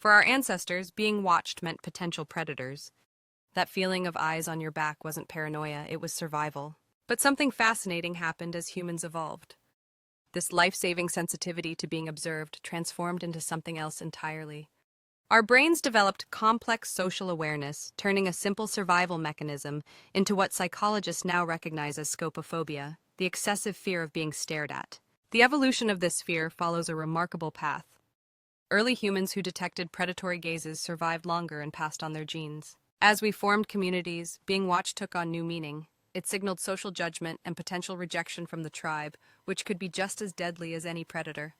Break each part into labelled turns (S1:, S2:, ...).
S1: For our ancestors, being watched meant potential predators. That feeling of eyes on your back wasn't paranoia, it was survival. But something fascinating happened as humans evolved. This life-saving sensitivity to being observed transformed into something else entirely. Our brains developed complex social awareness, turning a simple survival mechanism into what psychologists now recognize as scopophobia, the excessive fear of being stared at. The evolution of this fear follows a remarkable path. Early humans who detected predatory gazes survived longer and passed on their genes. As we formed communities, being watched took on new meaning. It signaled social judgment and potential rejection from the tribe, which could be just as deadly as any predator.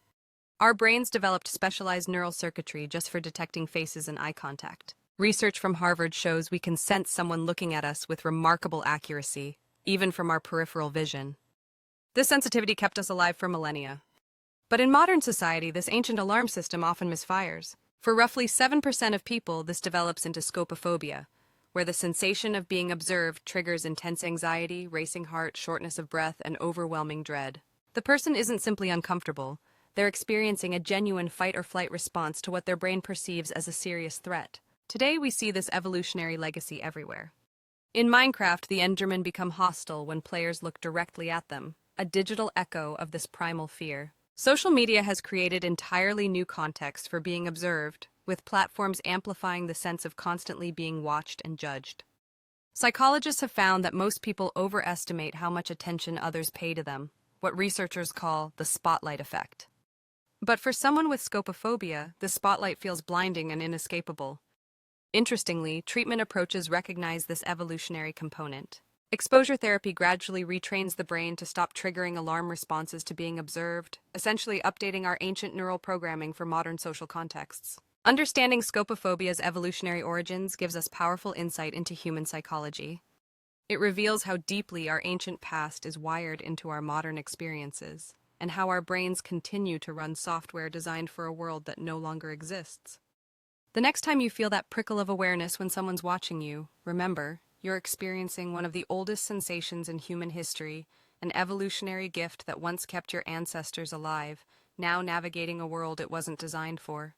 S1: Our brains developed specialized neural circuitry just for detecting faces and eye contact. Research from Harvard shows we can sense someone looking at us with remarkable accuracy, even from our peripheral vision. This sensitivity kept us alive for millennia. But in modern society, this ancient alarm system often misfires. For roughly 7% of people, this develops into scopophobia, where the sensation of being observed triggers intense anxiety, racing heart, shortness of breath, and overwhelming dread. The person isn't simply uncomfortable, they're experiencing a genuine fight-or-flight response to what their brain perceives as a serious threat. Today, we see this evolutionary legacy everywhere. In Minecraft, the Endermen become hostile when players look directly at them, a digital echo of this primal fear. Social media has created entirely new contexts for being observed, with platforms amplifying the sense of constantly being watched and judged. Psychologists have found that most people overestimate how much attention others pay to them, what researchers call the spotlight effect. But for someone with scopophobia, the spotlight feels blinding and inescapable. Interestingly, treatment approaches recognize this evolutionary component. Exposure therapy gradually retrains the brain to stop triggering alarm responses to being observed, essentially updating our ancient neural programming for modern social contexts. Understanding scopophobia's evolutionary origins gives us powerful insight into human psychology. It reveals how deeply our ancient past is wired into our modern experiences, and how our brains continue to run software designed for a world that no longer exists. The next time you feel that prickle of awareness when someone's watching you, remember, you're experiencing one of the oldest sensations in human history, an evolutionary gift that once kept your ancestors alive, now navigating a world it wasn't designed for.